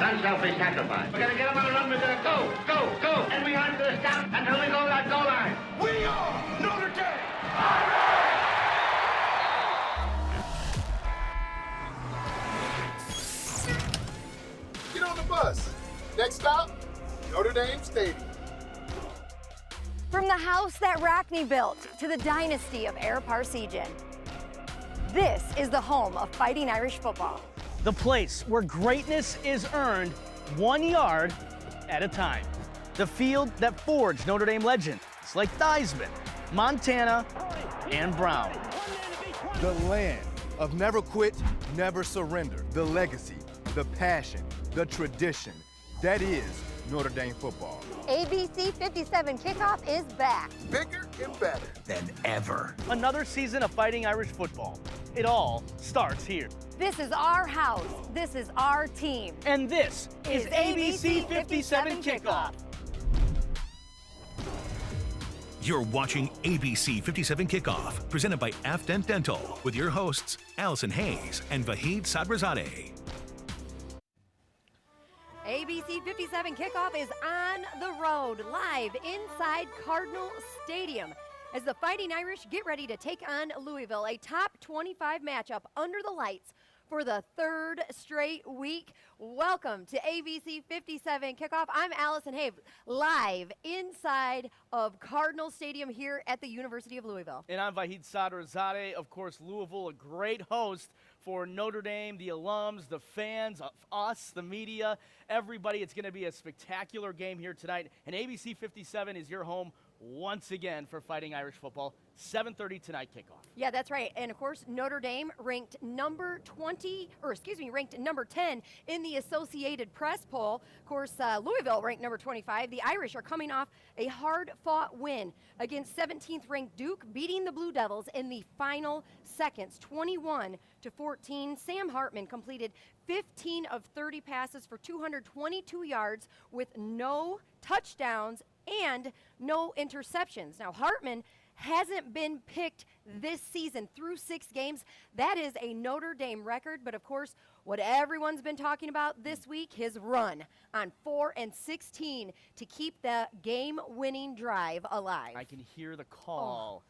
unselfish sacrifice. We're going to get them on a run. We're going to go, go, go. And we aren't going to stop until we go that goal line. We are Notre Dame. Get on the bus. Next stop, Notre Dame Stadium. From the house that Rockne built to the dynasty of Air Parsegian, this is the home of Fighting Irish football. The place where greatness is earned 1 yard at a time. The field that forged Notre Dame legends like Theismann, Montana, and Brown. The land of never quit, never surrender. The legacy, the passion, the tradition. That is Notre Dame football. ABC57 Kickoff is back. Bigger and better than ever. Another season of Fighting Irish football. It all starts here. This is our house. This is our team. And this is ABC57 Kickoff. You're watching ABC 57 Kickoff, presented by Afdent Dental, with your hosts, Allison Hayes and Vahid Sadrazadeh. ABC 57 Kickoff is on the road, live inside Cardinal Stadium, as the Fighting Irish get ready to take on Louisville, a top 25 matchup under the lights for the third straight week. Welcome to ABC 57 Kickoff. I'm Allison Hayes, live inside of Cardinal Stadium here at the University of Louisville. And I'm Vahid Sadrazadeh. Of course, Louisville, a great host for Notre Dame, the alums, the fans, us, the media, everybody. It's going to be a spectacular game here tonight. And ABC 57 is your home once again for Fighting Irish football. 7:30 tonight kickoff. Yeah, that's right. And of course, Notre Dame ranked number 10 in the Associated Press poll. Of course, Louisville ranked number 25. The Irish are coming off a hard-fought win against 17th ranked Duke, beating the Blue Devils in the final seconds, 21-14. Sam Hartman completed 15 of 30 passes for 222 yards with no touchdowns and no interceptions. Now, Hartman hasn't been picked this season through 6 games. That is a Notre Dame record, but of course, what everyone's been talking about this week, his run on 4-16 to keep the game-winning drive alive. I can hear the call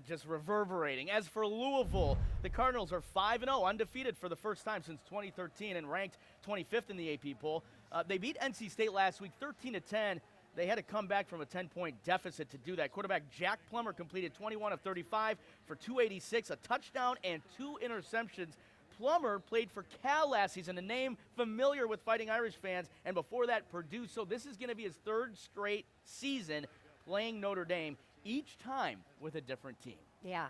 just reverberating. As for Louisville, the Cardinals are 5-0, undefeated for the first time since 2013 and ranked 25th in the AP poll. They beat NC State last week 13-10. They had to come back from a 10-point deficit to do that. Quarterback Jack Plummer completed 21 of 35 for 286, a touchdown and 2 interceptions. Plummer played for Cal last season, a name familiar with Fighting Irish fans, and before that, Purdue. So this is going to be his 3rd straight season playing Notre Dame, each time with a different team. Yeah.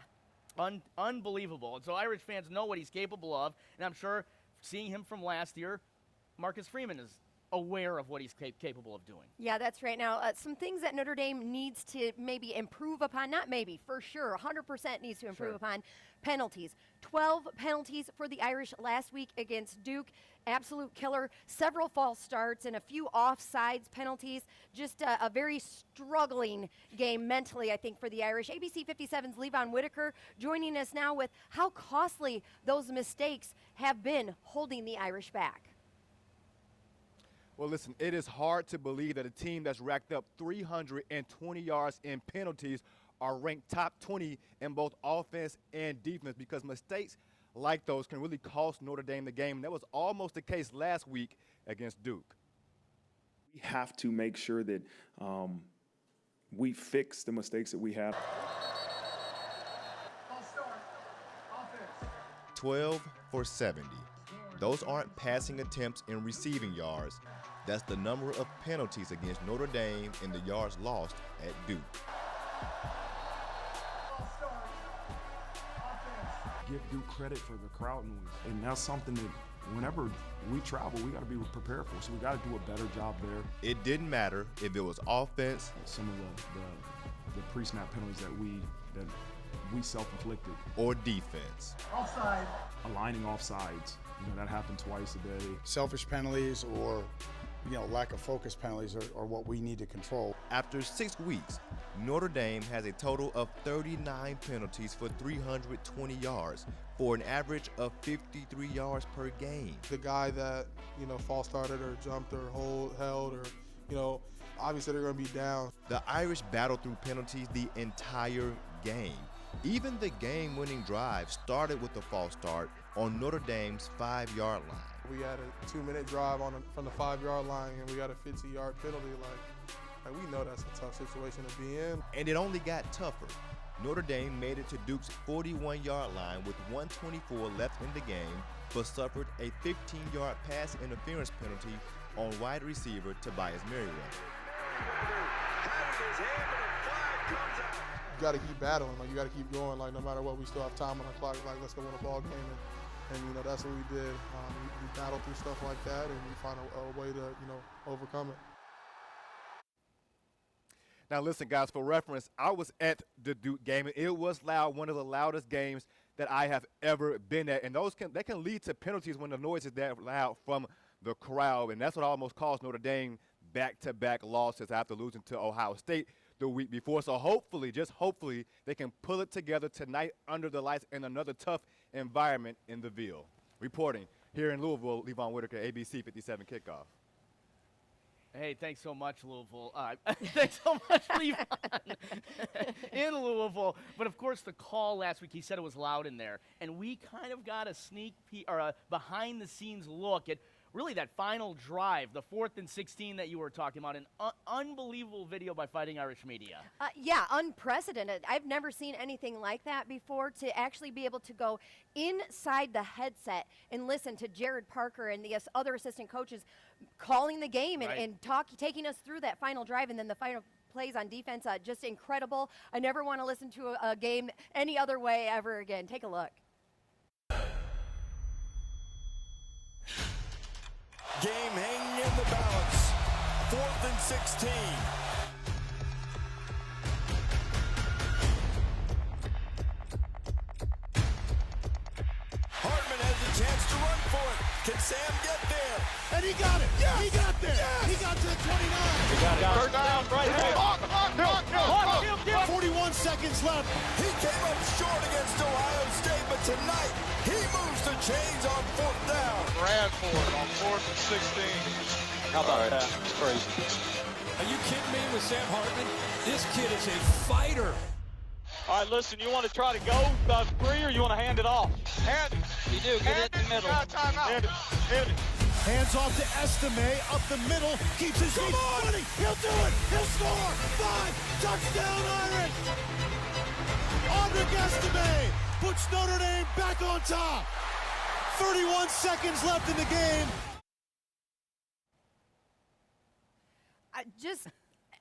Unbelievable. And so Irish fans know what he's capable of, and I'm sure seeing him from last year, Marcus Freeman is aware of what he's capable of doing. Yeah, that's right. Now, some things that Notre Dame needs to maybe improve upon, not maybe, for sure, 100% needs to improve upon. Penalties. 12 penalties for the Irish last week against Duke. Absolute killer. Several false starts and a few offsides penalties. Just a very struggling game mentally, I think, for the Irish. ABC 57's Levon Whitaker joining us now with how costly those mistakes have been holding the Irish back. Well, listen, it is hard to believe that a team that's racked up 320 yards in penalties are ranked top 20 in both offense and defense, because mistakes like those can really cost Notre Dame the game. And that was almost the case last week against Duke. We have to make sure that we fix the mistakes that we have. 12 for 70. Those aren't passing attempts and receiving yards. That's the number of penalties against Notre Dame and the yards lost at Duke. Give Duke credit for the crowd noise. And that's something that whenever we travel, we got to be prepared for. So we got to do a better job there. It didn't matter if it was offense. Some of the pre-snap penalties that we self-inflicted. Or defense. Offside. Aligning offsides. You know, that happened twice a day. Selfish penalties or lack of focus penalties are what we need to control. After 6 weeks, Notre Dame has a total of 39 penalties for 320 yards for an average of 53 yards per game. The guy that, false started or jumped or held or, obviously they're going to be down. The Irish battled through penalties the entire game. Even the game-winning drive started with a false start on Notre Dame's 5-yard line. We had a 2-minute drive from the 5-yard line, and we got a 50-yard penalty. Like we know that's a tough situation to be in. And it only got tougher. Notre Dame made it to Duke's 41-yard line with 1:24 left in the game, but suffered a 15-yard pass interference penalty on wide receiver Tobias Merriweather. You got to keep battling. You got to keep going. No matter what, we still have time on the clock. Let's go win a ball game. And that's what we did. We battled through stuff like that, and we found a way to, overcome it. Now listen, guys, for reference, I was at the Duke game, and it was loud, one of the loudest games that I have ever been at. And that can lead to penalties when the noise is that loud from the crowd. And that's what almost caused Notre Dame back-to-back losses after losing to Ohio State the week before. So hopefully, just hopefully, they can pull it together tonight under the lights in another tough environment in the Ville. Reporting here in Louisville, Levon Whitaker, ABC 57 Kickoff. Hey, thanks so much, Louisville. Thanks so much, Levon, in Louisville. But, of course, the call last week, he said it was loud in there. And we kind of got a sneak peek or a behind-the-scenes look at really that final drive, the 4th and 16 that you were talking about, an unbelievable video by Fighting Irish Media. Yeah, unprecedented. I've never seen anything like that before, to actually be able to go inside the headset and listen to Jared Parker and the other assistant coaches calling the game and taking us through that final drive and then the final plays on defense. Just incredible. I never want to listen to a game any other way ever again. Take a look. Game hanging in the balance. 4th and 16. Hartman has a chance to run for it. Can Sam get there? And he got it. Yes. He got there. Yes. He got to the 29. He got it. Third down, right there. 41 seconds left. He came up short against Ohio State, but tonight he moves the chains on 4th down. Ran for it on 4th and 16. How about that? Crazy. Are you kidding me with Sam Hartman? This kid is a fighter. All right, listen, you want to try to go 3 or you want to hand it off? Hand it. You do. Get it in the middle. Hand it. Hand it. Hands off to Estime up the middle. Keeps his feet running. He'll do it. He'll score. 5. Touchdown Irish. Audric Estime puts Notre Dame back on top. 31 seconds left in the game. Just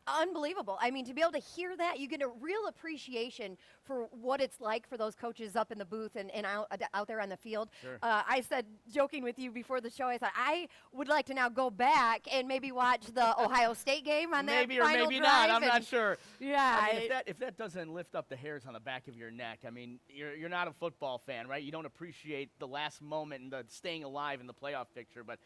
unbelievable. I mean, to be able to hear that, you get a real appreciation for what it's like for those coaches up in the booth and out there on the field. Sure. I said, joking with you before the show, I thought I would like to now go back and maybe watch the Ohio State game on that maybe or final maybe drive. not. I'm not sure. Yeah. I mean, if that doesn't lift up the hairs on the back of your neck, I mean, you're not a football fan, right? You don't appreciate the last moment and the staying alive in the playoff picture. But,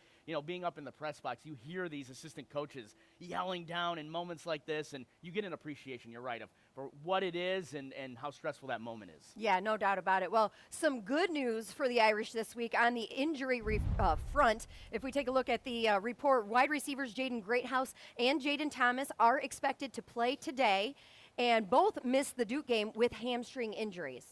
being up in the press box, you hear these assistant coaches yelling down in moments like this, and you get an appreciation, you're right, for what it is and how stressful that moment is. Yeah, no doubt about it. Well, some good news for the Irish this week on the injury front. If we take a look at the report, wide receivers Jaden Greathouse and Jaden Thomas are expected to play today, and both missed the Duke game with hamstring injuries.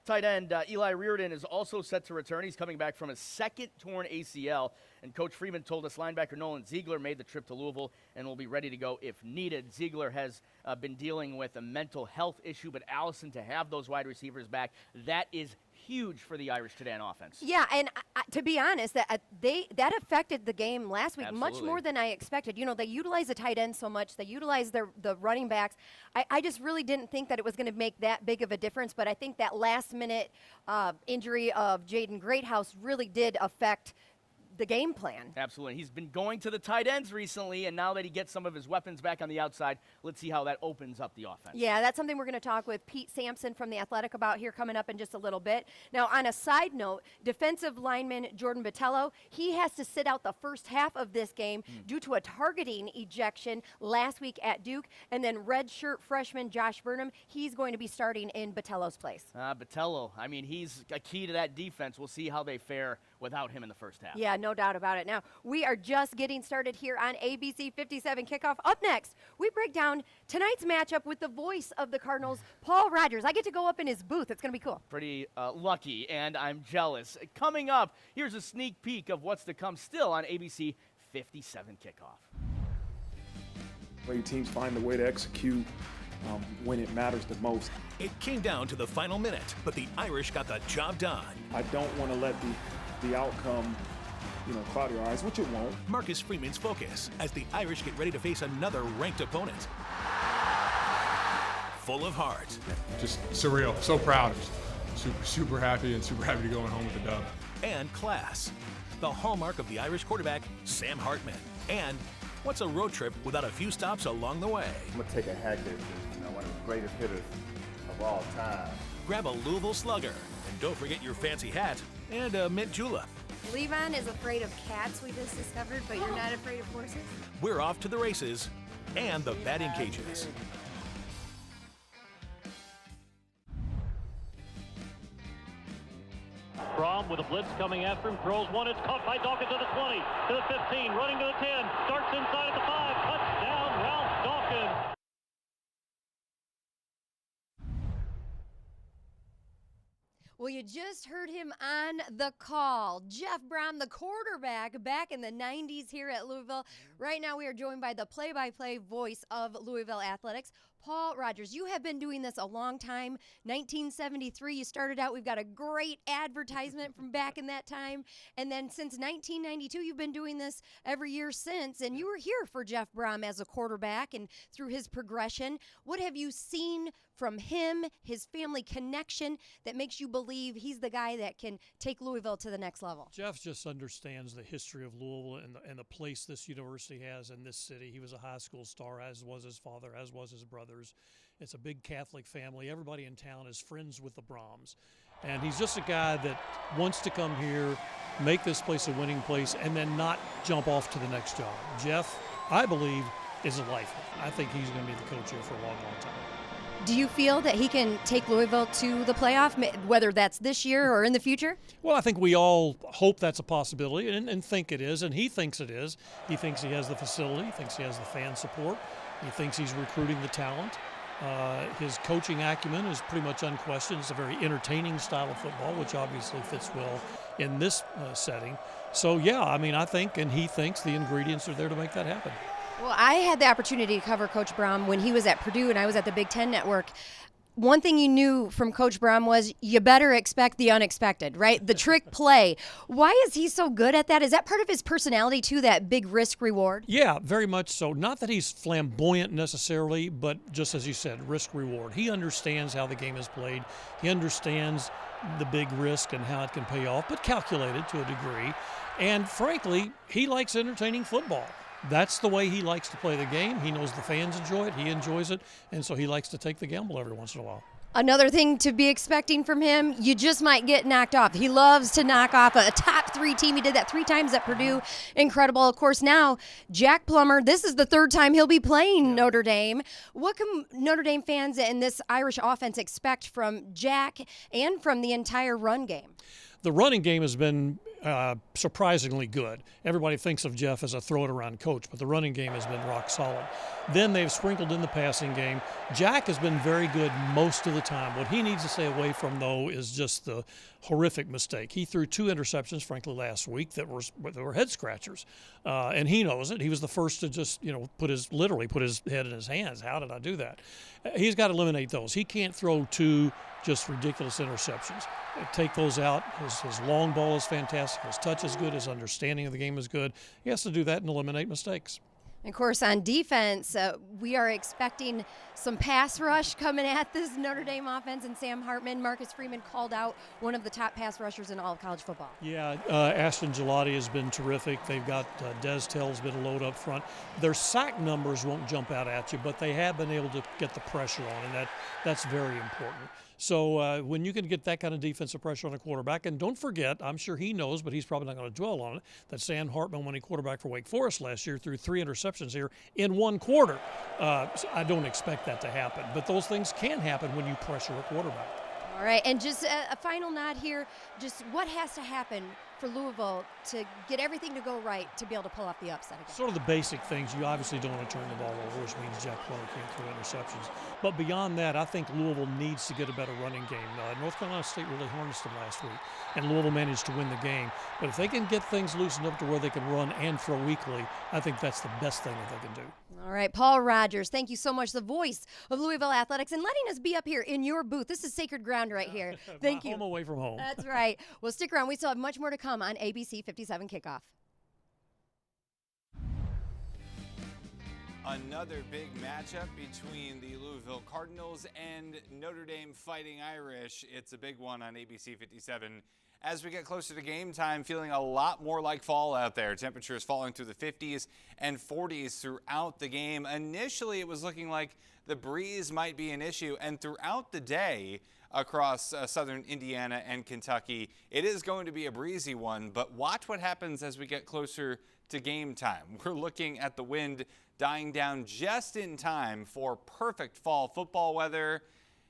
Tight end Eli Reardon is also set to return. He's coming back from a second torn ACL. And Coach Freeman told us linebacker Nolan Ziegler made the trip to Louisville and will be ready to go if needed. Ziegler has been dealing with a mental health issue, but Allison, to have those wide receivers back, that is huge for the Irish today on offense. Yeah, and to be honest, that affected the game last week Absolutely. much more than I expected. They utilize the tight end so much. They utilize the running backs. I just really didn't think that it was going to make that big of a difference, but I think that last-minute injury of Jaden Greathouse really did affect the game plan. Absolutely. He's been going to the tight ends recently, and now that he gets some of his weapons back on the outside, let's see how that opens up the offense. Yeah, that's something we're going to talk with Pete Sampson from The Athletic about here coming up in just a little bit. Now, on a side note, defensive lineman Jordan Botello, he has to sit out the first half of this game due to a targeting ejection last week at Duke. And then redshirt freshman Josh Burnham, he's going to be starting in Botello's place. Botello, I mean, he's a key to that defense. We'll see how they fare without him in the first half. Yeah, no doubt about it. Now, we are just getting started here on ABC 57 Kickoff. Up next, we break down tonight's matchup with the voice of the Cardinals, Paul Rogers. I get to go up in his booth. It's going to be cool. Pretty lucky, and I'm jealous. Coming up, here's a sneak peek of what's to come still on ABC 57 Kickoff. Great teams find a way to execute when it matters the most. It came down to the final minute, but the Irish got the job done. I don't want to let the outcome, cloud your eyes, which it won't. Marcus Freeman's focus as the Irish get ready to face another ranked opponent. Full of heart. Just surreal, so proud. Super happy and super happy to go home with the dub. And class. The hallmark of the Irish quarterback, Sam Hartman. And what's a road trip without a few stops along the way? I'm going to take a hack at one of the greatest hitters of all time. Grab a Louisville Slugger. And don't forget your fancy hat and a mint julep. Levon is afraid of cats, we just discovered, but you're not afraid of horses? We're off to the races and the batting cages. Fromm with a blitz coming after him, throws one, it's caught by Dawkins to the 20, to the 15, running to the 10, starts inside at the 5, touchdown, Ralph Dawkins. Well, you just heard him on the call. Jeff Brown, the quarterback, back in the 90s here at Louisville. Right now we are joined by the play-by-play voice of Louisville Athletics, Paul Rogers. You have been doing this a long time. 1973, you started out. We've got a great advertisement from back in that time. And then since 1992, you've been doing this every year since. And you were here for Jeff Brown as a quarterback and through his progression. What have you seen from him, his family connection, that makes you believe he's the guy that can take Louisville to the next level? Jeff just understands the history of Louisville and the place this university has in this city. He was a high school star, as was his father, as was his brothers. It's a big Catholic family. Everybody in town is friends with the Brahms. And he's just a guy that wants to come here, make this place a winning place, and then not jump off to the next job. Jeff, I believe, is a lifer. I think he's going to be the coach here for a long, long time. Do you feel that he can take Louisville to the playoff, whether that's this year or in the future? Well, I think we all hope that's a possibility and think it is, and he thinks it is. He thinks he has the facility. He thinks he has the fan support. He thinks he's recruiting the talent. His coaching acumen is pretty much unquestioned. It's a very entertaining style of football, which obviously fits well in this setting. So, yeah, I mean, I think and he thinks the ingredients are there to make that happen. Well, I had the opportunity to cover Coach Brown when he was at Purdue and I was at the Big Ten Network. One thing you knew from Coach Brown was you better expect the unexpected, right? The trick play. Why is he so good at that? Is that part of his personality too, that big risk reward? Yeah, very much so. Not that he's flamboyant necessarily, but just as you said, risk reward. He understands how the game is played. He understands the big risk and how it can pay off, but calculated to a degree. And frankly, he likes entertaining football. That's the way he likes to play the game. He knows the fans enjoy it. He enjoys it. And so he likes to take the gamble every once in a while. Another thing to be expecting from him, you just might get knocked off. He loves to knock off a top 3 team. He did that 3 times at Purdue. Incredible. Of course, now Jack Plummer, this is the 3rd time he'll be playing Notre Dame. What can Notre Dame fans and this Irish offense expect from Jack and from the entire run game? The running game has been surprisingly good. Everybody thinks of Jeff as a throw-it-around coach, but the running game has been rock solid. Then they've sprinkled in the passing game. Jack has been very good most of the time. What he needs to stay away from, though, is just the horrific mistake. He threw 2 interceptions, frankly, last week that were head-scratchers, and he knows it. He was the first to just, literally put his head in his hands. How did I do that? He's got to eliminate those. He can't throw 2 just ridiculous interceptions. Take those out. His long ball is fantastic. His touch is good. His understanding of the game is good. He has to do that and eliminate mistakes. Of course, on defense, we are expecting some pass rush coming at this Notre Dame offense, and Sam Hartman, Marcus Freeman called out one of the top pass rushers in all of college football. Yeah, Ashton Gelati has been terrific. They've got Des Tell's been a load up front. Their sack numbers won't jump out at you, but they have been able to get the pressure on, and that's very important. So when you can get that kind of defensive pressure on a quarterback, and don't forget, I'm sure he knows, but he's probably not going to dwell on it, that Sam Hartman, when he quarterback for Wake Forest last year, threw 3 interceptions here in one quarter. So I don't expect that to happen, but those things can happen when you pressure a quarterback. All right, and just a final nod here, just what has to happen for Louisville to get everything to go right to be able to pull off the upset again? Sort of the basic things. You obviously don't want to turn the ball over, which means Jack Clark can't throw interceptions. But beyond that, I think Louisville needs to get a better running game. North Carolina State really harnessed them last week, and Louisville managed to win the game. But if they can get things loosened up to where they can run and throw weekly, I think that's the best thing that they can do. All right, Paul Rogers, thank you so much, the voice of Louisville Athletics, and letting us be up here in your booth. This is sacred ground right here. Thank you. Home away from home. That's right. Well, stick around. We still have much more to come on ABC 57 Kickoff. Another big matchup between the Louisville Cardinals and Notre Dame Fighting Irish. It's a big one on ABC 57. As we get closer to game time, feeling a lot more like fall out there. Temperatures falling through the 50s and 40s throughout the game. Initially, it was looking like the breeze might be an issue, and throughout the day across southern Indiana and Kentucky, it is going to be a breezy one, but watch what happens as we get closer to game time. We're looking at the wind dying down just in time for perfect fall football weather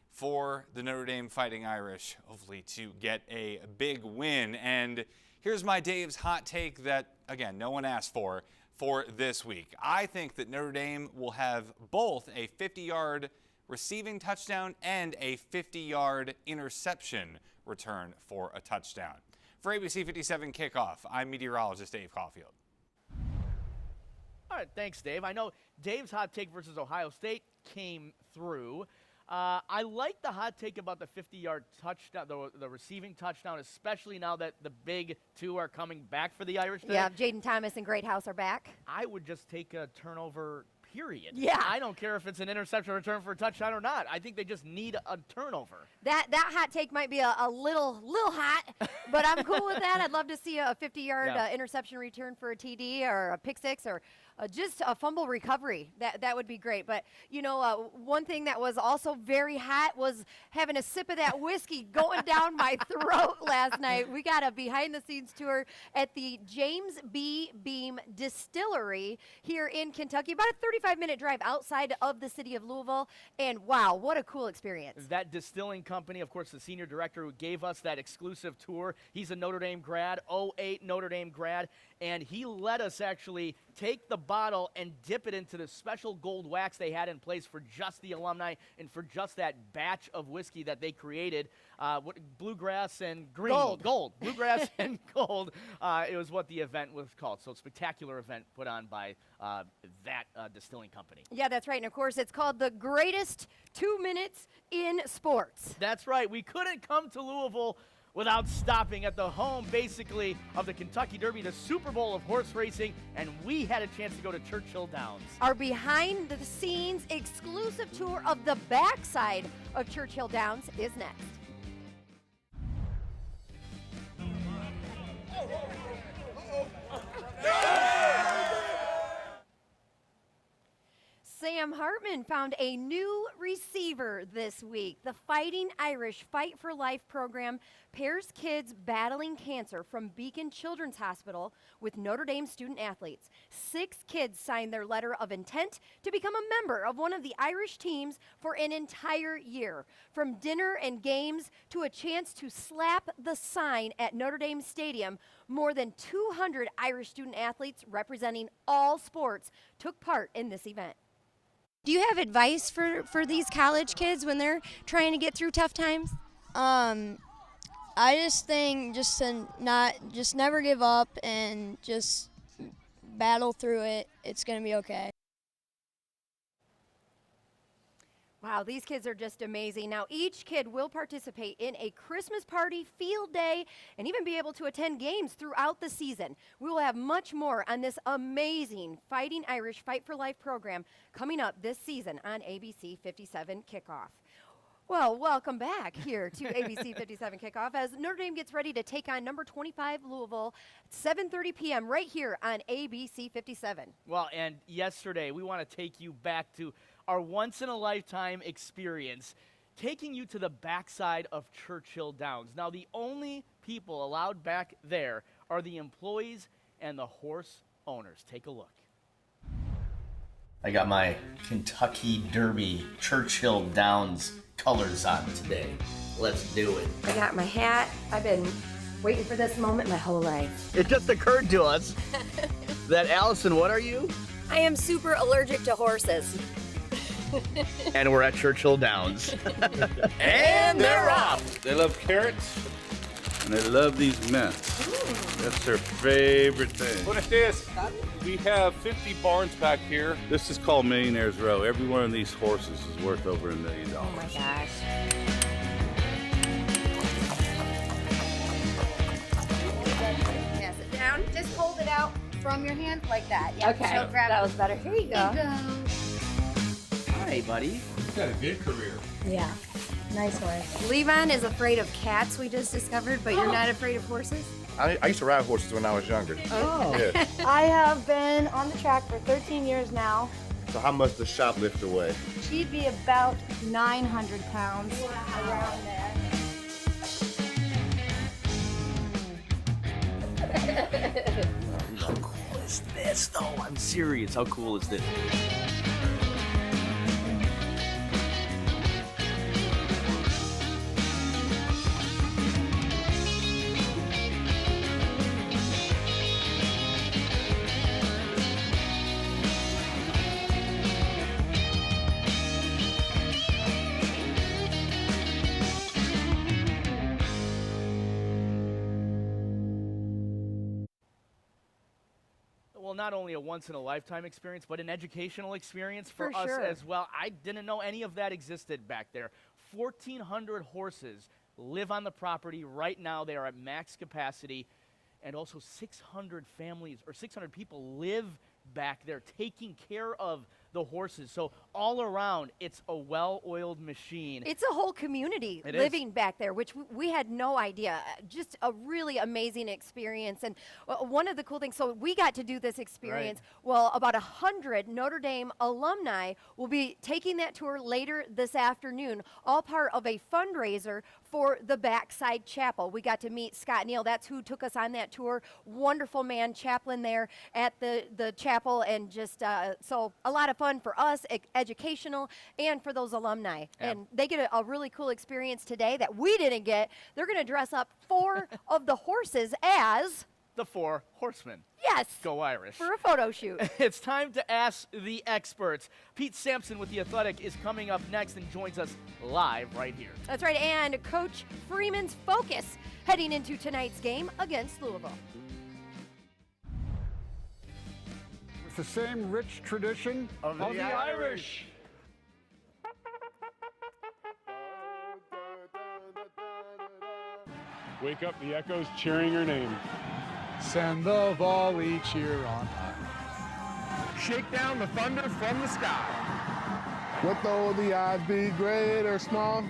for the Notre Dame Fighting Irish, hopefully to get a big win. And here's my Dave's hot take that, again, no one asked for this week. I think that Notre Dame will have both a 50-yard receiving touchdown and a 50-yard interception return for a touchdown. For ABC 57 Kickoff, I'm meteorologist Dave Caulfield. All right, thanks, Dave. I know Dave's hot take versus Ohio State came through. I like the hot take about the 50-yard touchdown, the receiving touchdown, especially now that the big two are coming back for the Irish today. Yeah, Jaden Thomas and Greathouse are back. I would just take a turnover, period. Yeah. I don't care if it's an interception return for a touchdown or not. I think they just need a turnover. That hot take might be a little hot, but I'm cool with that. I'd love to see a 50-yard interception return for a TD or a pick six or just a fumble recovery. That would be great. But, you know, one thing that was also very hot was having a sip of that whiskey going down my throat last night. We got a behind-the-scenes tour at the James B. Beam Distillery here in Kentucky, about a 35-minute drive outside of the city of Louisville. And, wow, what a cool experience. That distilling company, of course, the senior director who gave us that exclusive tour, he's a Notre Dame grad, 08 Notre Dame grad, and he let us actually take the bottle and dip it into the special gold wax they had in place for just the alumni and for just that batch of whiskey that they created. Bluegrass and green. Gold. Bluegrass and gold. It was what the event was called. So, spectacular event put on by that distilling company. Yeah, that's right. And, of course, it's called the greatest 2 minutes in sports. That's right. We couldn't come to Louisville without stopping at the home, basically, of the Kentucky Derby, the Super Bowl of horse racing, and we had a chance to go to Churchill Downs. Our behind-the-scenes exclusive tour of the backside of Churchill Downs is next. Sam Hartman found a new receiver this week. The Fighting Irish Fight for Life program pairs kids battling cancer from Beacon Children's Hospital with Notre Dame student athletes. 6 kids signed their letter of intent to become a member of one of the Irish teams for an entire year. From dinner and games to a chance to slap the sign at Notre Dame Stadium, more than 200 Irish student athletes representing all sports took part in this event. Do you have advice for these college kids when they're trying to get through tough times? I just think just never give up and just battle through it. It's going to be okay. Wow, these kids are just amazing. Now, each kid will participate in a Christmas party, field day, and even be able to attend games throughout the season. We will have much more on this amazing Fighting Irish Fight for Life program coming up this season on ABC 57 Kickoff. Well, welcome back here to ABC 57 Kickoff as Notre Dame gets ready to take on number 25 Louisville at 7:30 p.m. right here on ABC 57. Well, and yesterday we want to take you back to our once-in-a-lifetime experience, taking you to the backside of Churchill Downs. Now, the only people allowed back there are the employees and the horse owners. Take a look. I got my Kentucky Derby Churchill Downs colors on today. Let's do it. I got my hat. I've been waiting for this moment my whole life. It just occurred to us that, Allison, what are you? I am super allergic to horses. And we're at Churchill Downs. And they're off. They love carrots, and they love these mints. That's their favorite thing. What is this? We have 50 barns back here. This is called Millionaire's Row. Every one of these horses is worth over $1 million. Oh my gosh. Pass it down. Just hold it out from your hand like that. Yeah, Okay, so grab that it. was better. Here you go. There you go. Hi, buddy. You've got a good career. Yeah. Nice horse. Levon is afraid of cats, we just discovered, but you're not afraid of horses? I used to ride horses when I was younger. Oh. Yeah. I have been on the track for 13 years now. So how much does shoplift away? She'd be about 900 pounds around there. How cool is this, though? I'm serious. How cool is this? Well, not only a once-in-a-lifetime experience, but an educational experience for us sure. as well. I didn't know any of that existed back there. 1,400 horses live on the property right now. They are at max capacity. And also 600 families, or 600 people live back there taking care of the horses. So all around, it's a well-oiled machine. It's a whole community It living back there, which we had no idea. Just a really amazing experience. And one of the cool things, so we got to do this experience. Right. Well, about 100 Notre Dame alumni will be taking that tour later this afternoon, all part of a fundraiser for the Backside Chapel. We got to meet Scott Neal. That's who took us on that tour. Wonderful man, chaplain there at the chapel, and just so a lot of fun for us, educational, and for those alumni. Yeah. And they get a really cool experience today that we didn't get. They're going to dress up 4 of the horses as The 4 horsemen. Yes. Go Irish. For a photo shoot. It's time to ask the experts. Pete Sampson with The Athletic is coming up next and joins us live right here. That's right, and Coach Freeman's focus heading into tonight's game against Louisville. The same rich tradition of the Irish. Wake up the echoes cheering your name. Send the volley cheer on high. Shake down the thunder from the sky. What though the odds be great or small?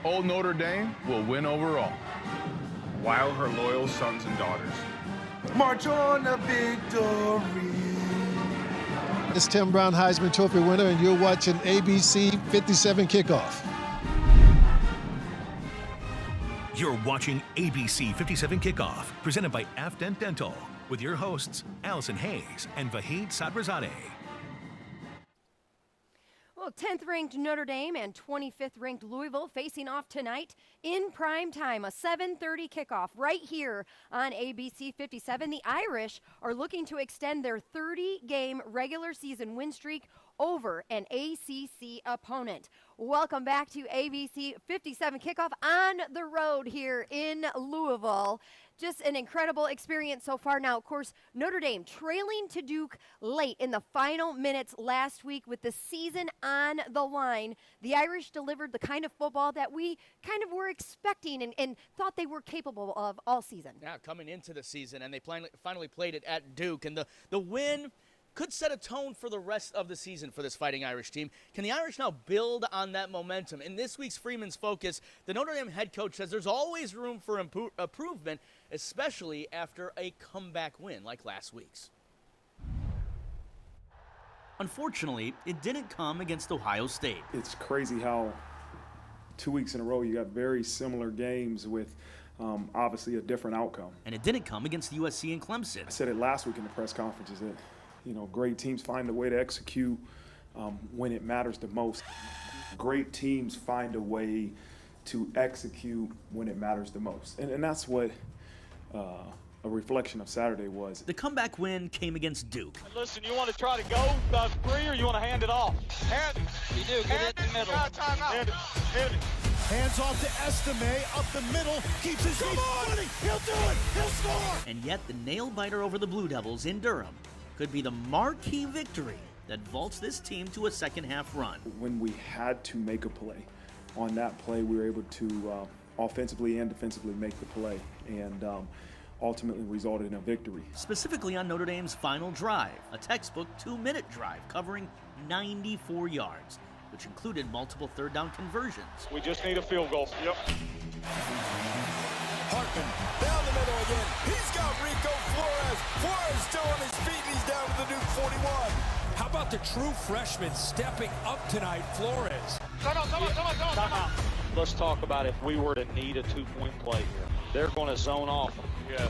Old Notre Dame will win overall. While her loyal sons and daughters march on to victory. It's Tim Brown, Heisman Trophy winner, and you're watching ABC 57 Kickoff. You're watching ABC 57 Kickoff, presented by Afdent Dental, with your hosts, Allison Hayes and Vahid Sadrazadeh. Well, 10th ranked Notre Dame and 25th ranked Louisville facing off tonight in prime time, a 7:30 kickoff right here on ABC 57. The Irish are looking to extend their 30-game regular season win streak over an ACC opponent. Welcome back to ABC 57 Kickoff on the road here in Louisville. Just an incredible experience so far. Now, of course, Notre Dame trailing to Duke late in the final minutes last week with the season on the line. The Irish delivered the kind of football that we kind of were expecting and thought they were capable of all season. Yeah, coming into the season, and they finally played it at Duke. And the win could set a tone for the rest of the season for this Fighting Irish team. Can the Irish now build on that momentum? In this week's Freeman's Focus, the Notre Dame head coach says there's always room for improvement, especially after a comeback win like last week's. Unfortunately, it didn't come against Ohio State. It's crazy how 2 weeks in a row you got very similar games with obviously a different outcome. And it didn't come against USC and Clemson. I said it last week in the press conferences that, great teams find a way to execute when it matters the most. Great teams find a way to execute when it matters the most. And that's what a reflection of Saturday was. The comeback win came against Duke. Listen, you want to try to go free or you want to hand it off? Hand it. You do. Get it in the middle. Hand it. Hand it. Hands off to Estime, up the middle, keeps his feet running, he'll do it, he'll score! And yet the nail-biter over the Blue Devils in Durham could be the marquee victory that vaults this team to a second-half run. When we had to make a play, on that play we were able to offensively and defensively make the play, and ultimately resulted in a victory. Specifically on Notre Dame's final drive, a textbook 2-minute drive covering 94 yards, which included multiple third-down conversions. We just need a field goal. Yep. Hartman down the middle again. He's got Rico Flores. Flores still on his feet, and he's down to the Duke 41. How about the true freshman stepping up tonight, Flores? Come on. Let's talk about if we were to need a 2-point play here. They're going to zone off. Yes.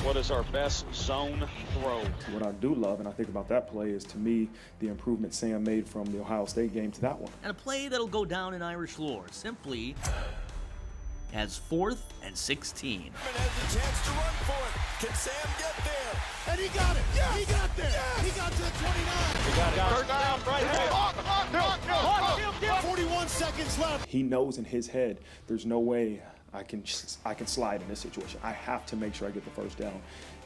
What is our best zone throw? What I do love, and I think about that play, is to me the improvement Sam made from the Ohio State game to that one. And a play that'll go down in Irish lore, simply as 4th and 16. Has a chance to run for it. Can Sam get there? And he got it. Yes. He got there. Yes. He got to the 29. He got it. First down, right there. 41 seconds left. He knows in his head there's no way I can slide in this situation. I have to make sure I get the first down.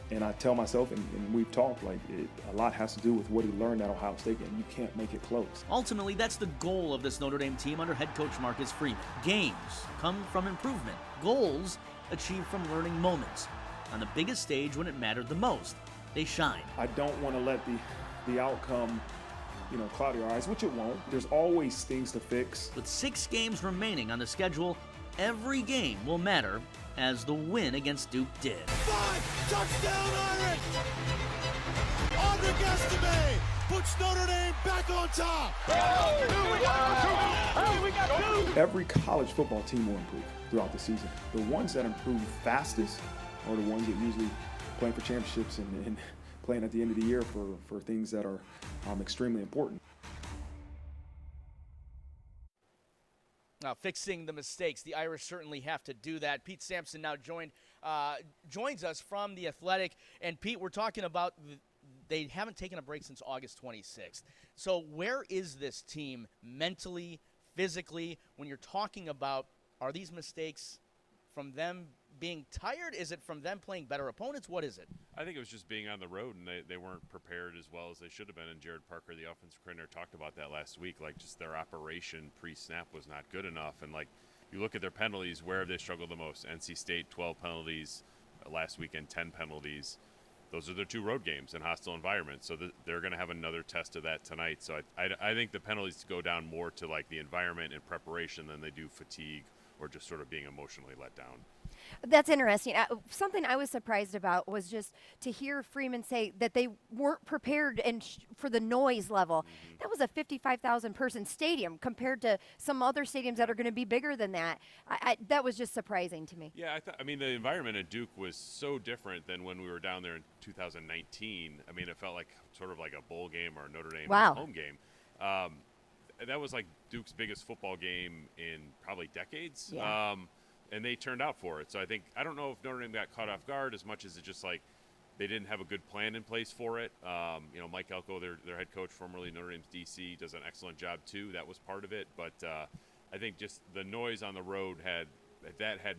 And I tell myself, and we've talked, a lot has to do with what he learned at Ohio State game. You can't make it close. Ultimately, that's the goal of this Notre Dame team under head coach Marcus Freeman. Games come from improvement. Goals achieved from learning moments. On the biggest stage when it mattered the most, they shine. I don't want to let the outcome cloud your eyes, which it won't. There's always things to fix. With 6 games remaining on the schedule, every game will matter, as the win against Duke did. 5 touchdown Irish! Audric Estime puts Notre Dame back on top. We got 2. Every college football team will improve throughout the season. The ones that improve fastest are the ones that usually playing for championships and playing at the end of the year for things that are extremely important. Now, fixing the mistakes, the Irish certainly have to do that. Pete Sampson now joins us from The Athletic. And, Pete, we're talking about they haven't taken a break since August 26th. So where is this team mentally, physically, when you're talking about, are these mistakes from them being tired? Is it from them playing better opponents? What is it? I think it was just being on the road, and they weren't prepared as well as they should have been. And Jared Parker, the offensive coordinator, talked about that last week. Just their operation pre-snap was not good enough. And you look at their penalties, where have they struggled the most? NC State, 12 penalties. Last weekend, 10 penalties. Those are their 2 road games in hostile environments. So they're going to have another test of that tonight. So I think the penalties go down more to the environment and preparation than they do fatigue or just sort of being emotionally let down. That's interesting. Something I was surprised about was just to hear Freeman say that they weren't prepared for the noise level. Mm-hmm. That was a 55,000 person stadium compared to some other stadiums that are going to be bigger than that. That was just surprising to me. Yeah, the environment at Duke was so different than when we were down there in 2019. It felt like sort of like a bowl game or a Notre Dame home game. That was Duke's biggest football game in probably decades. Yeah. And they turned out for it. So I don't know if Notre Dame got caught off guard as much as it just they didn't have a good plan in place for it. You know, Mike Elko, their head coach, formerly Notre Dame's DC, does an excellent job too. That was part of it. But I think just the noise on the road had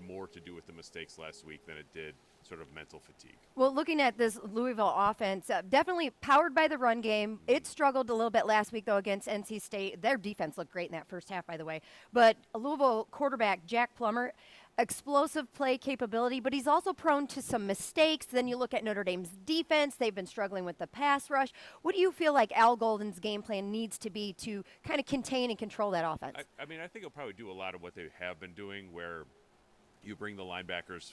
more to do with the mistakes last week than it did sort of mental fatigue. Well, looking at this Louisville offense, definitely powered by the run game. It struggled a little bit last week, though, against NC State. Their defense looked great in that first half, by the way. But Louisville quarterback Jack Plummer, explosive play capability, but he's also prone to some mistakes. Then you look at Notre Dame's defense. They've been struggling with the pass rush. What do you feel like Al Golden's game plan needs to be to kind of contain and control that offense? I mean, I think he'll probably do a lot of what they have been doing, where you bring the linebackers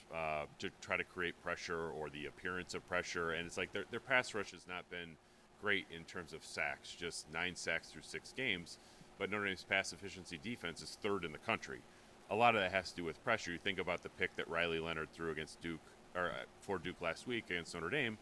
to try to create pressure or the appearance of pressure, and it's like their pass rush has not been great in terms of sacks, just 9 sacks through 6 games, but Notre Dame's pass efficiency defense is 3rd in the country. A lot of that has to do with pressure. You think about the pick that Riley Leonard threw against Duke, or for Duke last week against Notre Dame.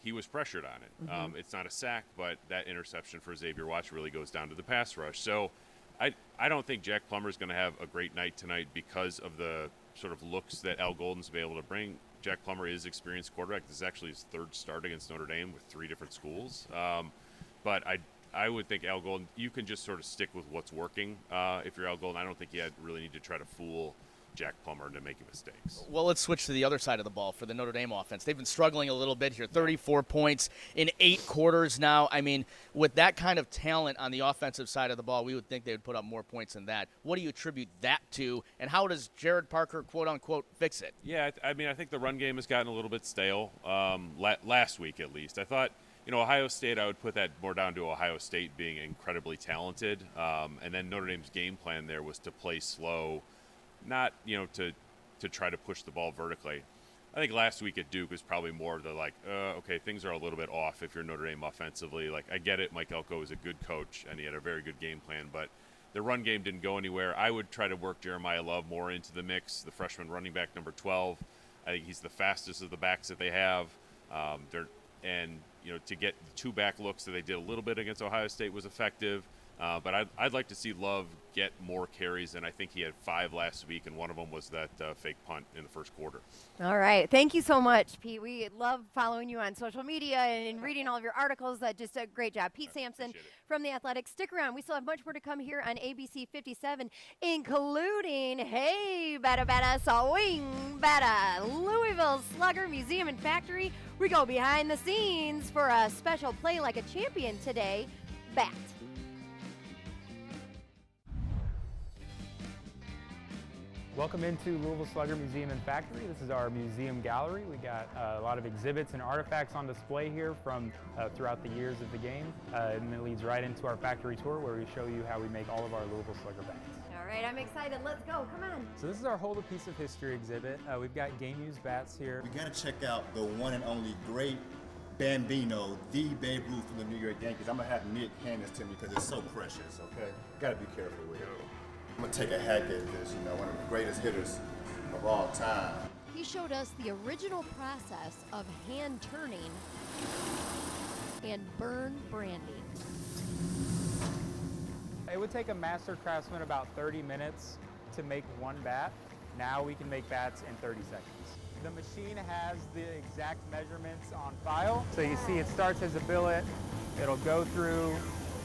He was pressured on it. Mm-hmm. It's not a sack, but that interception for Xavier Watts really goes down to the pass rush. So I don't think Jack Plummer is going to have a great night tonight because of the sort of looks that Al Golden's been able to bring. Jack Plummer is experienced quarterback. This is actually his 3rd start against Notre Dame with 3 different schools. But I would think Al Golden, you can just sort of stick with what's working. If you're Al Golden, I don't think you really need to try to fool Jack Plummer into making mistakes. Well, let's switch to the other side of the ball for the Notre Dame offense. They've been struggling a little bit here. 34 points in 8 quarters now. I mean, with that kind of talent on the offensive side of the ball, we would think they would put up more points than that. What do you attribute that to, and how does Jared Parker, quote-unquote, fix it? Yeah, I mean, I think the run game has gotten a little bit stale, last week at least. I thought, you know, Ohio State, I would put that more down to Ohio State being incredibly talented, and then Notre Dame's game plan there was to play slow, not, you know, to try to push the ball vertically. I think last week at Duke was probably more of the okay, things are a little bit off if you're Notre Dame offensively. Like, I get it, Mike Elko is a good coach and he had a very good game plan, but the run game didn't go anywhere. I would try to work Jeremiah Love more into the mix, the freshman running back number 12. I think he's the fastest of the backs that they have. And you know, to get the 2 back looks that they did a little bit against Ohio State was effective. But I'd like to see Love get more carries, and I think he had 5 last week, and one of them was that fake punt in the first quarter. All right. Thank you so much, Pete. We love following you on social media and reading all of your articles. Just a great job. Pete Sampson from The Athletic. Stick around. We still have much more to come here on ABC 57, including, hey, bada, swing, bada, Louisville Slugger Museum and Factory. We go behind the scenes for a special Play Like a Champion today, bat. Welcome into Louisville Slugger Museum and Factory. This is our museum gallery. We got a lot of exhibits and artifacts on display here from throughout the years of the game. And it leads right into our factory tour where we show you how we make all of our Louisville Slugger bats. All right, I'm excited. Let's go. Come on. So this is our Hold a Piece of History exhibit. We've got game-used bats here. We got to check out the one and only great Bambino, the Babe Ruth from the New York Yankees. I'm going to have Nick hand this to me because it's so precious, okay? Got to be careful with it. I'm going to take a hack at this, you know, one of the greatest hitters of all time. He showed us the original process of hand turning and burn branding. It would take a master craftsman about 30 minutes to make one bat. Now we can make bats in 30 seconds. The machine has the exact measurements on file. So you see it starts as a billet, it'll go through,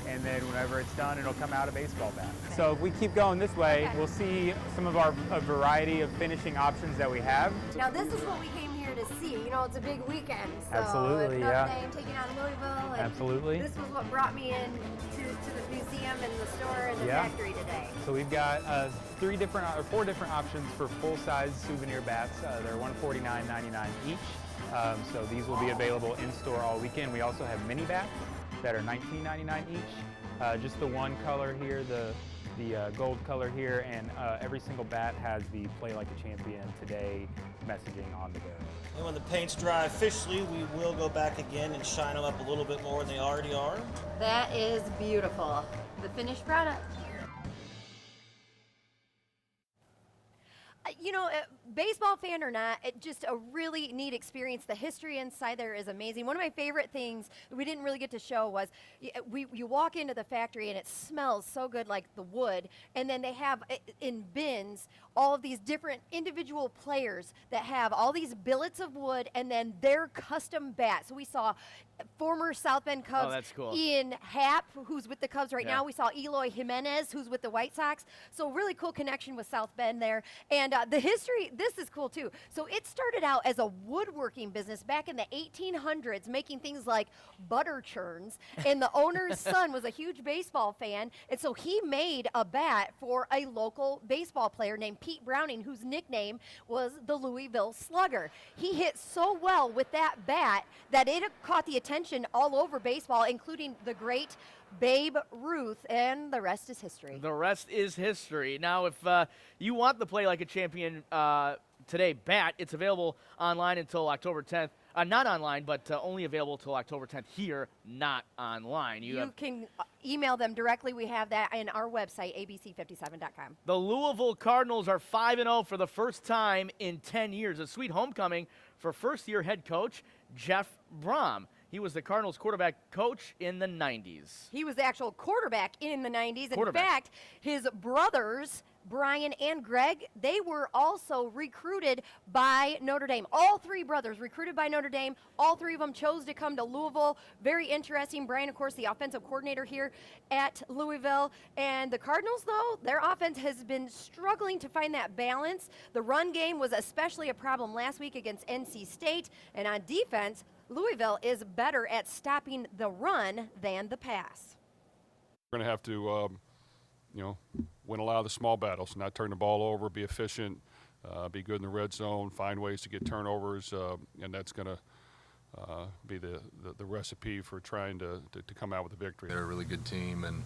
and then whenever it's done, it'll come out a baseball bat. So if we keep going this way, we'll see some of our variety of finishing options that we have. Now this is what we came here to see. You know, it's a big weekend. So Absolutely, Notre yeah. Dame taking on Louisville. And Absolutely. This was what brought me in to the museum and the store and the factory today. So we've got 4 different options for full-size souvenir bats. They're $149.99 each. So these will be available in store all weekend. We also have mini bats that are $19.99 each. Just the one color here, the gold color here, and every single bat has the Play Like a Champion Today messaging on the barrel. And when the paint's dry officially, we will go back again and shine them up a little bit more than they already are. That is beautiful. The finished product. You know, baseball fan or not, just a really neat experience. The history inside there is amazing. One of my favorite things that we didn't really get to show was you walk into the factory and it smells so good, like the wood, and then they have in bins all of these different individual players that have all these billets of wood and then their custom bat. So we saw former South Bend Cubs, that's cool. Ian Happ, who's with the Cubs right now. We saw Eloy Jimenez, who's with the White Sox. So really cool connection with South Bend there. And the history, this is cool too. So it started out as a woodworking business back in the 1800s, making things like butter churns. And the owner's son was a huge baseball fan. And so he made a bat for a local baseball player named Pete Browning, whose nickname was the Louisville Slugger. He hit so well with that bat that it caught the attention all over baseball, including the great Babe Ruth, and the rest is history. The rest is history. Now, if you want the Play Like a Champion Today bat, it's available online until October 10th. Not online, but only available until October 10th here, not online. You can email them directly. We have that in our website, ABC57.com. The Louisville Cardinals are 5-0 for the first time in 10 years. A sweet homecoming for first-year head coach Jeff Brom. He was the Cardinals quarterback coach in the 90s. He was the actual quarterback in the 90s. In fact, his brothers, Brian and Greg, they were also recruited by Notre Dame. All three brothers recruited by Notre Dame. All three of them chose to come to Louisville. Very interesting. Brian, of course, the offensive coordinator here at Louisville. And the Cardinals, though, their offense has been struggling to find that balance. The run game was especially a problem last week against NC State. And on defense, Louisville is better at stopping the run than the pass. We're going to have to, win a lot of the small battles, not turn the ball over, be efficient, be good in the red zone, find ways to get turnovers, and that's going to be the recipe for trying to come out with a victory. They're a really good team, and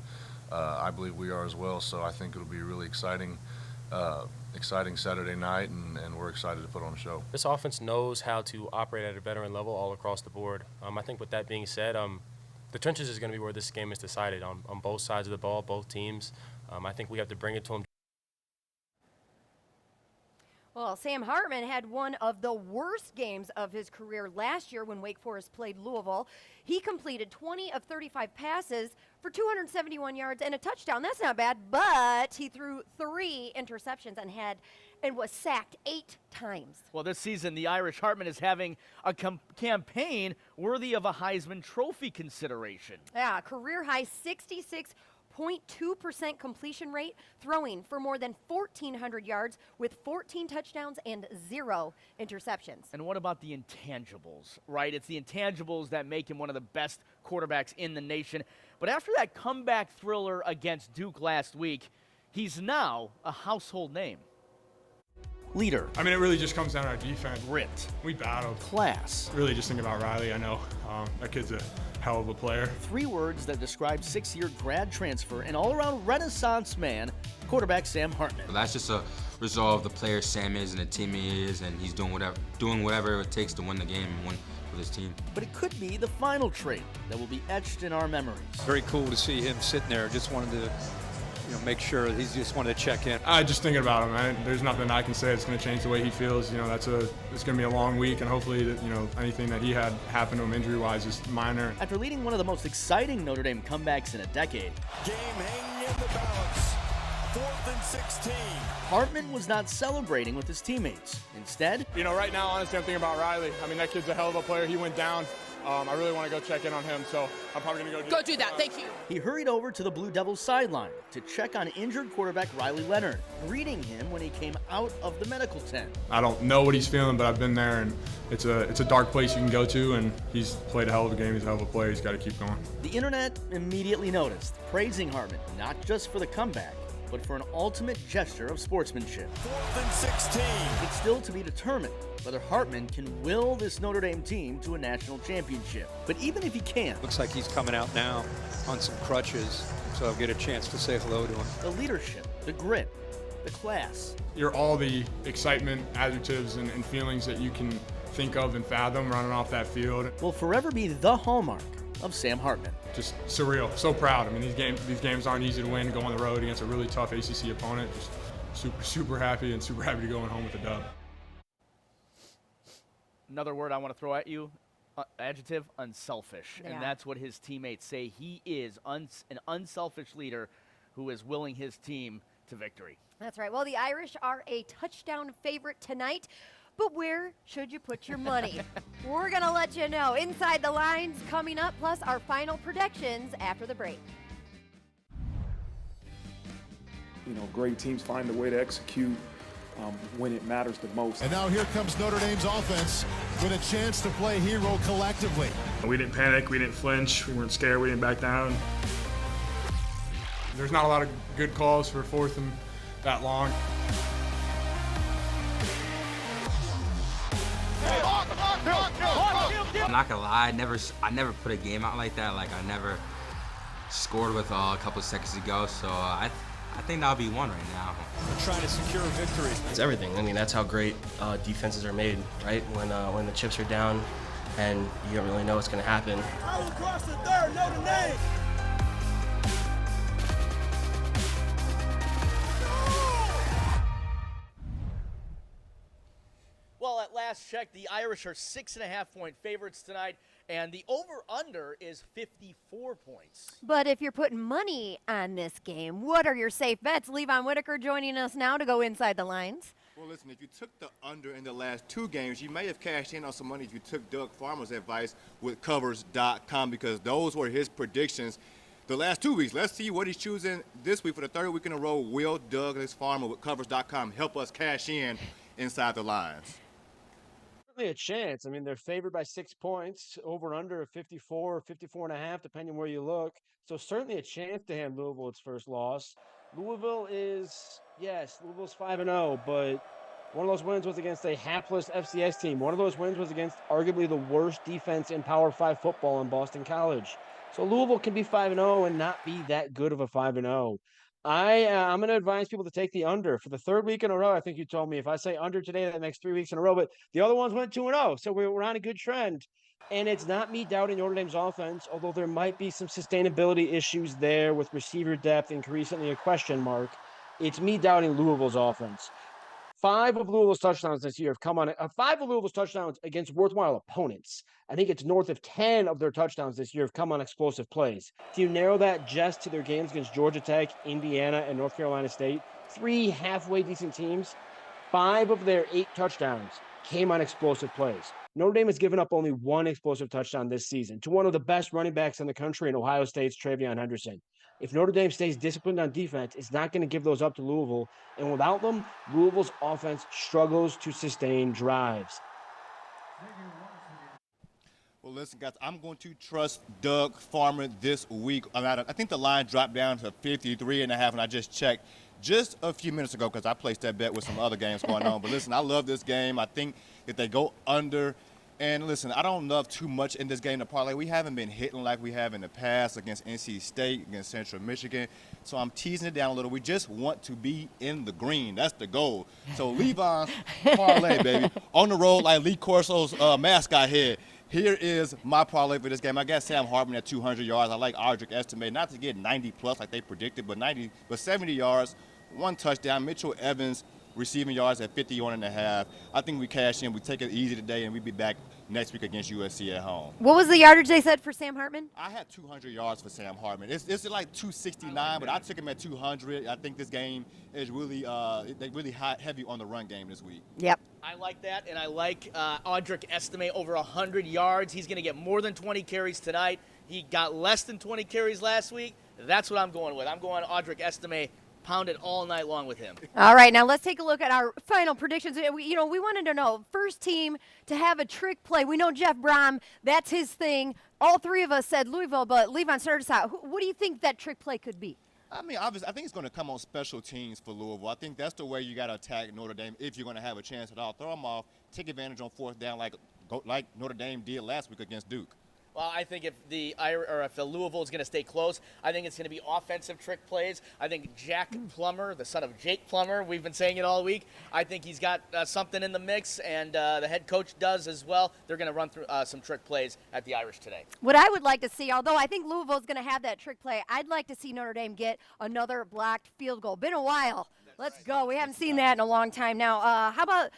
I believe we are as well, so I think it'll be really exciting Saturday night, and we're excited to put on a show. This offense knows how to operate at a veteran level all across the board. I think with that being said, the trenches is going to be where this game is decided on both sides of the ball, both teams. I think we have to bring it to them. Well, Sam Hartman had one of the worst games of his career last year when Wake Forest played Louisville. He completed 20 of 35 passes for 271 yards and a touchdown. That's not bad, but he threw 3 interceptions and was sacked 8 times. Well, this season, the Irish Hartman is having a campaign worthy of a Heisman Trophy consideration. Yeah, career high 66.2% completion rate, throwing for more than 1,400 yards with 14 touchdowns and 0 interceptions. And what about the intangibles, right? It's the intangibles that make him one of the best quarterbacks in the nation. But after that comeback thriller against Duke last week, he's now a household name. Leader. I mean, it really just comes down to our defense. Grit. We battled. Class. Really just thinking about Riley. I know that kid's a hell of a player. 3 words that describe 6-year grad transfer and all-around renaissance man, quarterback Sam Hartman. That's just a result of the player Sam is and the team he is, and he's doing whatever it takes to win the game and win with his team. But it could be the final trait that will be etched in our memories. Very cool to see him sitting there. Just wanted to make sure he just wanted to check in. Just thinking about him, man. There's nothing I can say that's going to change the way he feels. It's going to be a long week, and hopefully, anything that he had happen to him injury-wise is minor. After leading one of the most exciting Notre Dame comebacks in a decade, game hanging in the balance. 4th and 16. Hartman was not celebrating with his teammates. Instead, right now, honestly, I'm thinking about Riley. I mean, that kid's a hell of a player. He went down. I really want to go check in on him, so I'm probably going to go do that. Thank you. He hurried over to the Blue Devils sideline to check on injured quarterback Riley Leonard, greeting him when he came out of the medical tent. I don't know what he's feeling, but I've been there, and it's a dark place you can go to, and he's played a hell of a game. He's a hell of a player. He's got to keep going. The internet immediately noticed, praising Hartman, not just for the comeback, but for an ultimate gesture of sportsmanship. 4th and 16. It's still to be determined whether Hartman can will this Notre Dame team to a national championship. But even if he can, looks like he's coming out now on some crutches, so I'll get a chance to say hello to him. The leadership, the grit, the class. You're all the excitement, adjectives, and feelings that you can think of and fathom running off that field. Will forever be the hallmark of Sam Hartman. Just surreal, so proud. I mean, these games aren't easy to win, go on the road against a really tough ACC opponent. Just super happy and super happy to go home with a dub. Another word I want to throw at you, adjective, unselfish. Yeah. And that's what his teammates say. He is an unselfish leader who is willing his team to victory. That's right. Well, the Irish are a touchdown favorite tonight, but where should you put your money? We're going to let you know. Inside the Lines coming up, plus our final predictions after the break. You know, great teams find a way to execute when it matters the most. And now here comes Notre Dame's offense with a chance to play hero collectively. We didn't panic, we didn't flinch, we weren't scared, we didn't back down. There's not a lot of good calls for fourth and that long. I'm not gonna lie, I never put a game out like that. Like I never scored with a couple seconds to go. So I think that'll be one right now. We're trying to secure a victory. It's everything. I mean, that's how great defenses are made, right? When the chips are down and you don't really know what's gonna happen. Across the third, Notre Dame. Well, at last check, the Irish are 6.5-point favorites tonight, and the over-under is 54 points. But if you're putting money on this game, what are your safe bets? Levon Whitaker joining us now to go inside the lines. Well, listen, if you took the under in the last 2 games, you may have cashed in on some money if you took Doug Farmer's advice with covers.com, because those were his predictions the last 2 weeks. Let's see what he's choosing this week for the 3rd week in a row. Will Doug Farmer with covers.com help us cash in inside the lines? A chance. I mean, they're favored by 6 points, over under 54 or 54.5, depending where you look. So certainly a chance to hand Louisville its first loss. Louisville's 5-0, but one of those wins was against a hapless FCS team. One of those wins was against arguably the worst defense in Power 5 football in Boston College. So Louisville can be 5-0 and not be that good of a 5-0. I'm going to advise people to take the under for the 3rd week in a row. I think you told me if I say under today, that makes 3 weeks in a row. But the other ones went 2-0, so we're on a good trend. And it's not me doubting Notre Dame's offense, although there might be some sustainability issues there with receiver depth and recently a question mark. It's me doubting Louisville's offense. 5 of Louisville's touchdowns this year have come on 5 of Louisville's touchdowns against worthwhile opponents. I think it's north of 10 of their touchdowns this year have come on explosive plays. If you narrow that just to their games against Georgia Tech, Indiana, and North Carolina State, 3 halfway decent teams, 5 of their 8 touchdowns came on explosive plays. Notre Dame has given up only 1 explosive touchdown this season to one of the best running backs in the country in Ohio State's Travion Henderson. If Notre Dame stays disciplined on defense, it's not going to give those up to Louisville. And without them, Louisville's offense struggles to sustain drives. Well, listen, guys, I'm going to trust Doug Farmer this week. I think the line dropped down to 53.5, and I just checked just a few minutes ago because I placed that bet with some other games going on. But listen, I love this game. I think if they go under, and listen, I don't love too much in this game to parlay. We haven't been hitting like we have in the past against NC State, against Central Michigan. So I'm teasing it down a little. We just want to be in the green. That's the goal. So Levon's parlay, baby. On the road like Lee Corso's mascot head. Here is my parlay for this game. I got Sam Hartman at 200 yards. I like Audric Estime, not to get 90+ like they predicted, but 70 yards, 1 touchdown. Mitchell Evans receiving yards at 51.5. I think we cash in. We take it easy today, and we'll be back next week against USC at home. What was the yardage they said for Sam Hartman? I had 200 yards for Sam Hartman. It's like 269, but I took him at 200. I think this game is really heavy on the run game this week. Yep. I like that, and I like Audric Estime over 100 yards. He's going to get more than 20 carries tonight. He got less than 20 carries last week. That's what I'm going with. I'm going Audric Estime. Pound it all night long with him. All right, now let's take a look at our final predictions. We wanted to know, first team to have a trick play. We know Jeff Brom, that's his thing. All 3 of us said Louisville, but Levon, start us out. What do you think that trick play could be? I mean, obviously, I think it's going to come on special teams for Louisville. I think that's the way you got to attack Notre Dame if you're going to have a chance at all. Throw them off, take advantage on 4th down like Notre Dame did last week against Duke. Well, I think if the Louisville is going to stay close, I think it's going to be offensive trick plays. I think Jack Plummer, the son of Jake Plummer, we've been saying it all week, I think he's got something in the mix, and the head coach does as well. They're going to run through some trick plays at the Irish today. What I would like to see, although I think Louisville's going to have that trick play, I'd like to see Notre Dame get another blocked field goal. Been a while. Let's go. We haven't seen that in a long time now. How about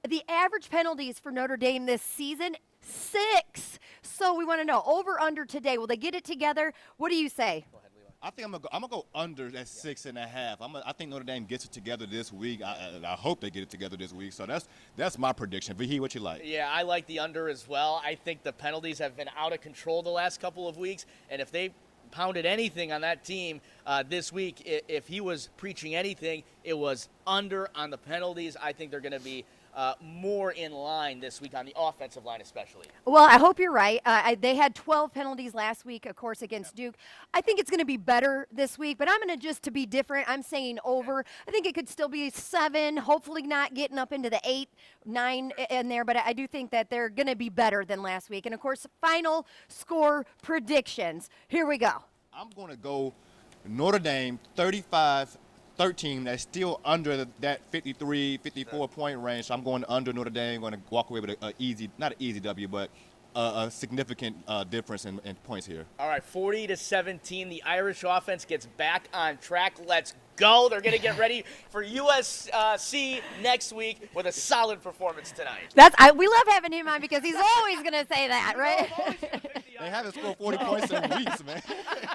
The average penalties for Notre Dame this season, 6. So we want to know, over, under today. Will they get it together? What do you say? I think I'm gonna go under at 6.5. I think Notre Dame gets it together this week. I hope they get it together this week. So that's my prediction. Vahi, what you like? Yeah, I like the under as well. I think the penalties have been out of control the last couple of weeks, and if they pounded anything on that team this week, if he was preaching anything, it was under on the penalties. I think they're going to be more in line this week on the offensive line especially. Well, I hope you're right. They had 12 penalties last week, of course, against Duke. I think it's going to be better this week, but I'm going to be different. I'm saying over. I think it could still be 7, hopefully not getting up into the 8, 9 in there, but I do think that they're going to be better than last week. And, of course, final score predictions. Here we go. I'm going to go Notre Dame 35-13. That's still under that 53, 54-point range. So I'm going under Notre Dame. Going to walk away with not an easy W, but a significant difference in points here. All right, 40-17. The Irish offense gets back on track. Let's go. They're going to get ready for USC next week with a solid performance tonight. We love having him on because he's always going to say that, right? They haven't scored 40 points in weeks, man.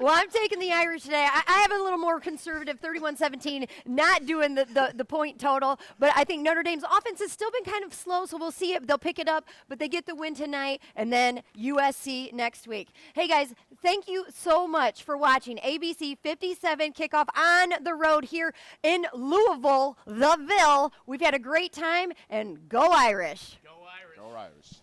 Well, I'm taking the Irish today. I have a little more conservative, 31-17, not doing the point total. But I think Notre Dame's offense has still been kind of slow, so we'll see if they'll pick it up. But they get the win tonight, and then USC next week. Hey, guys, thank you so much for watching ABC 57 Kickoff on the road here in Louisville, the Ville. We've had a great time, and go Irish. Go Irish. Go Irish.